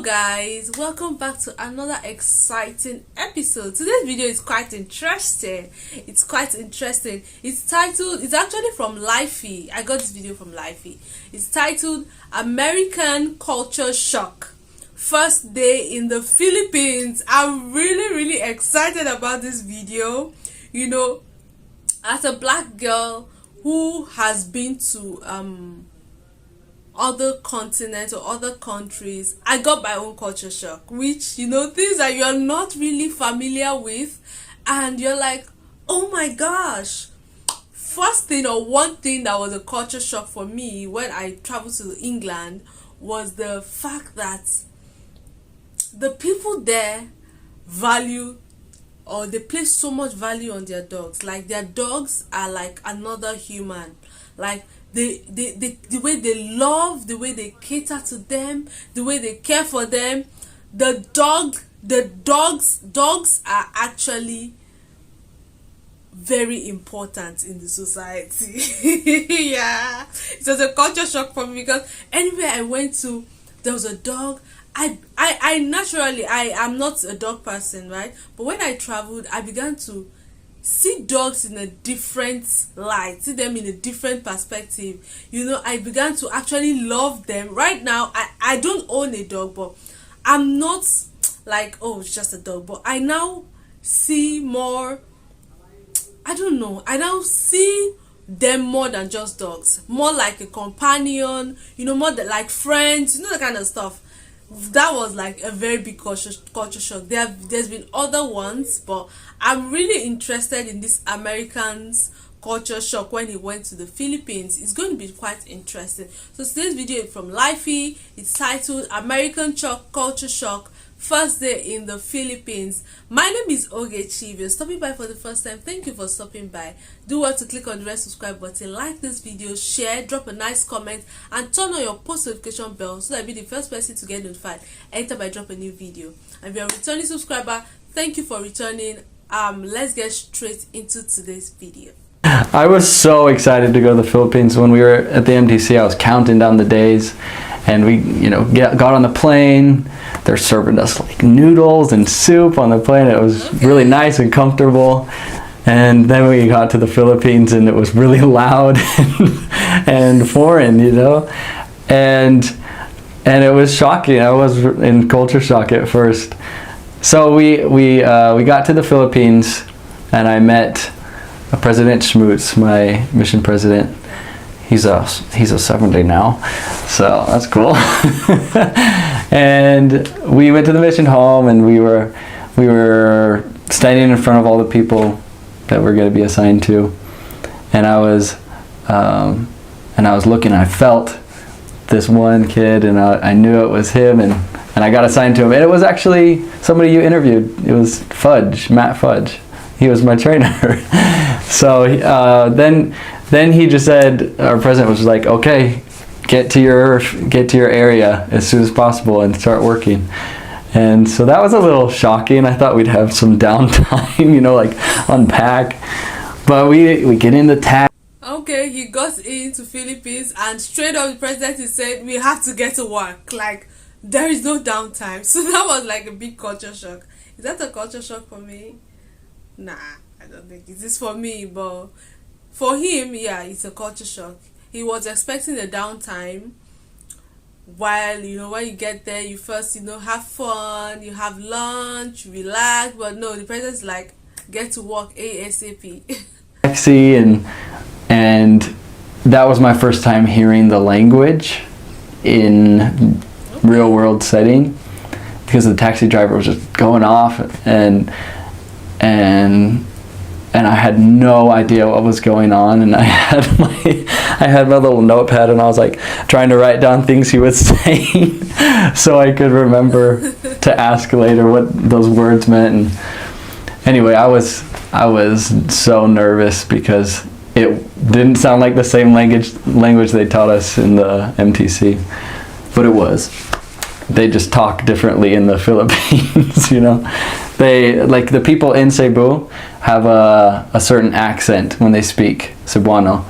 Guys, welcome back to another exciting episode. Today's video is quite interesting. It's titled, it's actually from Lifey. I got this video from Lifey. It's titled American Culture Shock, First Day in the Philippines. I'm really excited about this video. You know, as a black girl who has been to other continents or other countries, I got my own culture shock, which, you know, things that you're not really familiar with, and you're like, oh my gosh. First thing, or one thing that was a culture shock for me when I traveled to England was the fact that the people there value, or they place so much value on their dogs. Like, their dogs are like another human. Like, the way they love, the way they cater to them, the way they care for them. Dogs are actually very important in the society. Yeah, it was a culture shock for me because anywhere I went to, there was a dog. I naturally, I am not a dog person, right? But when I traveled, I began to see dogs in a different light, see them in a different perspective. You know, I began to actually love them. Right now, I don't own a dog, but I'm not like, oh, it's just a dog. But I now see more, I don't know, I now see them more than just dogs, more like a companion, you know, more like friends, you know, the kind of stuff. That was like a very big culture shock. There's been other ones, but I'm really interested in this American's culture shock when he went to the Philippines. It's going to be quite interesting. So today's video is from Lifey. It's titled American Culture Shock, First Day in the Philippines. My name is Ogechi. If you're stopping by for the first time, thank you for stopping by. Do want to click on the red subscribe button, like this video, share, drop a nice comment, and turn on your post notification bell so that you'll be the first person to get notified anytime I drop a new video. And if you're a returning subscriber, thank you for returning. Let's get straight into today's video. I was so excited to go to the Philippines. When we were at the MTC, I was counting down the days, and we, you know, got on the plane. They're serving us like noodles and soup on the plane. It was really nice and comfortable. And then we got to the Philippines, and it was really loud and foreign, you know, and it was shocking. I was in culture shock at first. So we got to the Philippines, and I met President Schmutz, my mission president. He's a 70 now, so that's cool. And we went to the mission home, and we were standing in front of all the people that we're going to be assigned to, and I was looking. I felt this one kid, and I knew it was him, and I got assigned to him. And it was actually somebody you interviewed. It was Matt Fudge. He was my trainer. So then he just said, our president was like, okay, get to your area as soon as possible and start working. And so that was a little shocking. I thought we'd have some downtime, you know, like unpack. But we get in the taxi. Okay, he got into Philippines, and straight up the president said, we have to get to work. Like, there is no downtime. So that was like a big culture shock. Is that a culture shock for me? Nah, I don't think it is for me, but for him, yeah, it's a culture shock. He was expecting a downtime, while, you know, when you get there, you first, you know, have fun, you have lunch, relax, but no, the president's like, get to work ASAP. Taxi, and that was my first time hearing the language in real world setting, because the taxi driver was just going off, and I had no idea what was going on, and I had my little notepad, and I was like trying to write down things he was saying so I could remember to ask later what those words meant. And anyway, I was so nervous because it didn't sound like the same language they taught us in the MTC, but it was. They just talk differently in the Philippines, you know. They, like, the people in Cebu have a certain accent when they speak Cebuano.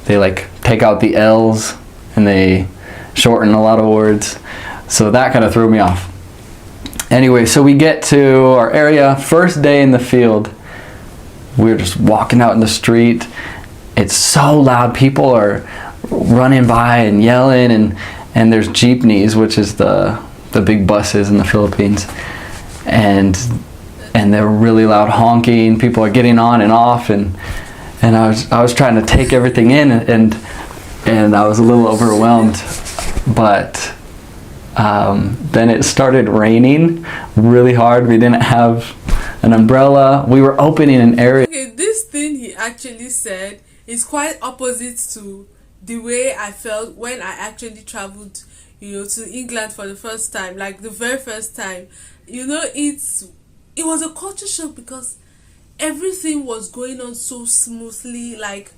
They like take out the L's and they shorten a lot of words. So that kind of threw me off. Anyway, so we get to our area, first day in the field. We're just walking out in the street. It's so loud. People are running by and yelling, and there's jeepneys, which is the big buses in the Philippines, and they're really loud honking. People are getting on and off, and I was trying to take everything in, and I was a little overwhelmed, but then it started raining really hard. We didn't have an umbrella. We were opening an area. Okay, this thing he actually said is quite opposite to the way I felt when I actually traveled, to England for the first time, like the very first time. It was a culture shock because everything was going on so smoothly. Like,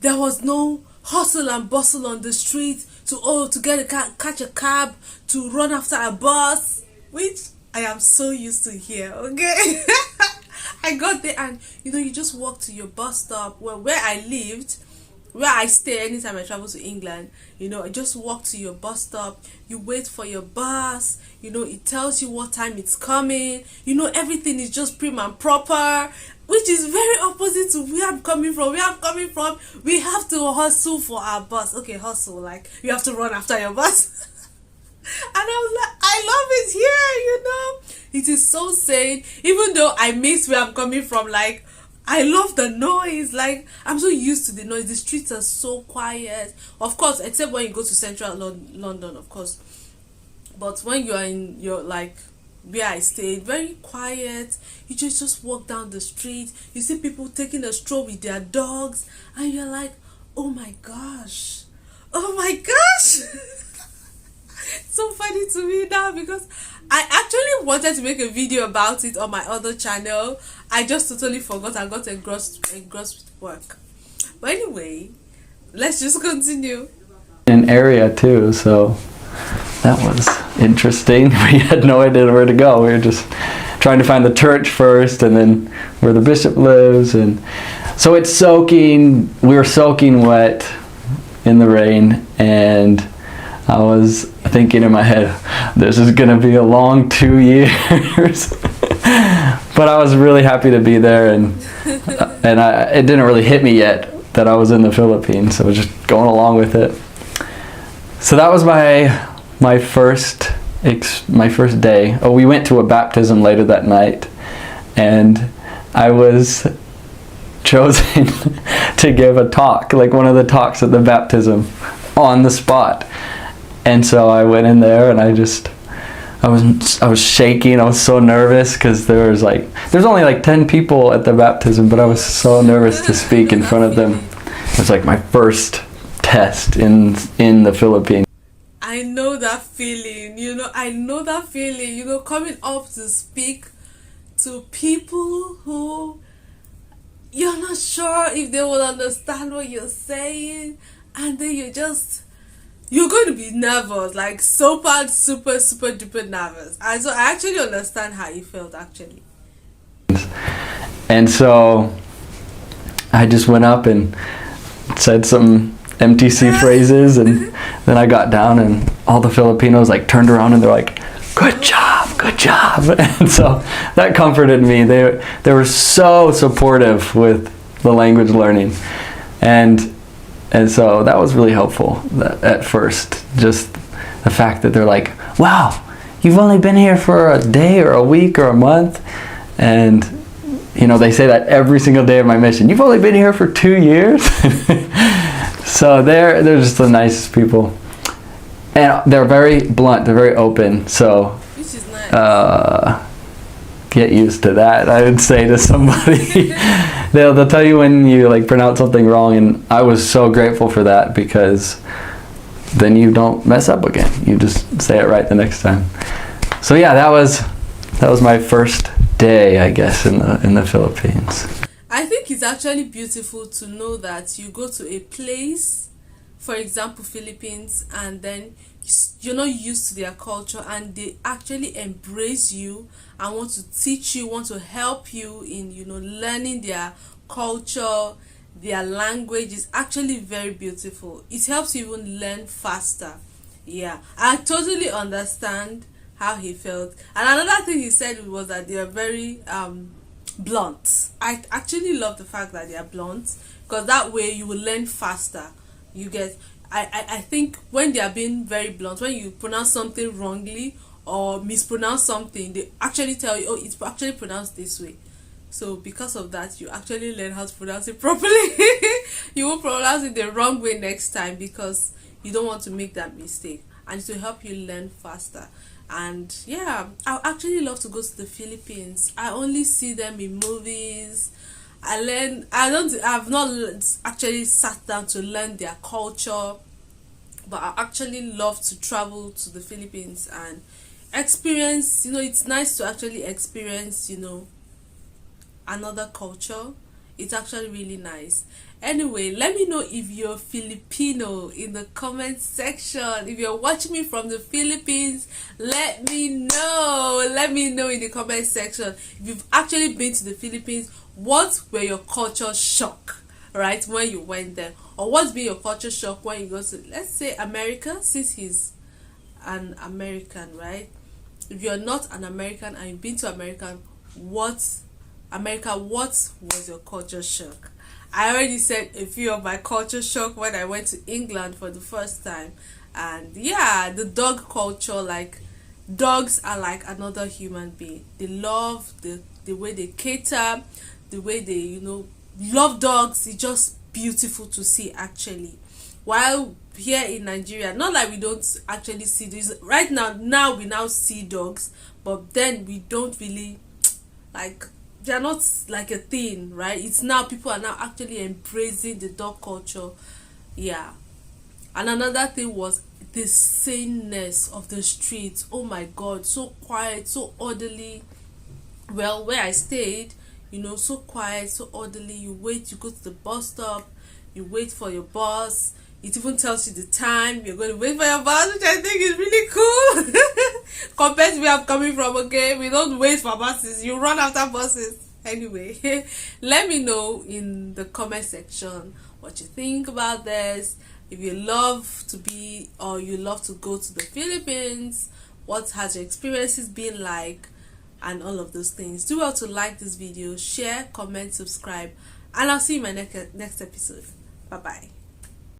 there was no hustle and bustle on the street to catch a cab, to run after a bus, which I am so used to here. Okay. I got there, and you just walk to your bus stop. Well, where I stay anytime I travel to England, I just walk to your bus stop. You wait for your bus. It tells you what time it's coming. Everything is just prim and proper, which is very opposite to where I'm coming from. We have to hustle for our bus. Okay, hustle, like you have to run after your bus. And I was like, I love it here. It is so sane. Even though I miss where I'm coming from, like, I love the noise. Like, I'm so used to the noise. The streets are so quiet. Of course, except when you go to central London, of course. But when you are in where I stayed, very quiet. You just walk down the street. You see people taking a stroll with their dogs. And you're like, oh my gosh. Oh my gosh. It's so funny to me now because I actually wanted to make a video about it on my other channel. I just totally forgot. I got engrossed with work. But anyway, let's just continue. An area too, so that was interesting. We had no idea where to go. We were just trying to find the church first, and then where the bishop lives, and so it's soaking. We were soaking wet in the rain, and I was thinking in my head, this is gonna be a long 2 years. But I was really happy to be there, and it didn't really hit me yet that I was in the Philippines. So I was just going along with it. So that was my first day. Oh, we went to a baptism later that night, and I was chosen to give a talk, like one of the talks at the baptism, on the spot. And so I went in there, and I was shaking. I was so nervous because there's only like 10 people at the baptism, but I was so nervous to speak in front of them. It was like my first test in the Philippines. I know that feeling, coming up to speak to people who you're not sure if they will understand what you're saying, and then you're going to be nervous, like super, super, super duper nervous. And so I actually understand how you felt, actually. And so I just went up and said some MTC phrases, and then I got down, and all the Filipinos turned around and they're like, good job. And so that comforted me. They were so supportive with the language learning, and so that was really helpful at first. Just the fact that they're like, wow, you've only been here for a day or a week or a month, and they say that every single day of my mission. You've only been here for 2 years. So they're just the nicest people, and they're very blunt. They're very open. So which is nice. Get used to that, I would say to somebody. They'll tell you when you pronounce something wrong, and I was so grateful for that, because then you don't mess up again. You just say it right the next time. So yeah, that was my first day, I guess, in the Philippines. I think it's actually beautiful to know that you go to a place, for example, Philippines, and then you're not used to their culture, and they actually embrace you and want to teach you, want to help you in learning their culture, their language. Is actually very beautiful. It helps you even learn faster. Yeah, I totally understand how he felt. And another thing he said was that they are very blunt. I actually love the fact that they are blunt, because that way you will learn faster. You get, I think when they are being very blunt, when you pronounce something wrongly or mispronounce something, they actually tell you, oh, it's actually pronounced this way. So because of that, you actually learn how to pronounce it properly. You won't pronounce it the wrong way next time, because you don't want to make that mistake, and it will help you learn faster. And yeah, I actually love to go to the Philippines. I only see them in movies. I've not actually sat down to learn their culture, but I actually love to travel to the Philippines and experience, it's nice to actually experience, another culture. It's actually really nice. Anyway, let me know if you're Filipino in the comment section. If you're watching me from the Philippines, let me know. Let me know in the comment section. If you've actually been to the Philippines, what were your culture shock, right, when you went there? Or what's been your culture shock when you go to, let's say, America, since he's an American, right? If you're not an American and you've been to America, what was your culture shock? I already said a few of my culture shock when I went to England for the first time. And yeah, the dog culture, like, dogs are like another human being. They love the way they cater, the way they, love dogs. It's just beautiful to see, actually. While here in Nigeria, not like we don't actually see this right now we now see dogs, but then we don't really, like, they're not like a thing, right? It's now people are now actually embracing the dog culture. Yeah. And another thing was the saneness of the streets. Oh my god, so quiet, so orderly. Well, where I stayed, so quiet, so orderly. You wait, you go to the bus stop, you wait for your bus. It even tells you the time you're going to wait for your bus, which I think is really cool. Compared to where I'm coming from, okay? We don't wait for buses. You run after buses. Anyway, let me know in the comment section what you think about this. If you love to be, or you love to go to the Philippines, what has your experiences been like, and all of those things. Do well to like this video, share, comment, subscribe, and I'll see you in my next episode. Bye bye.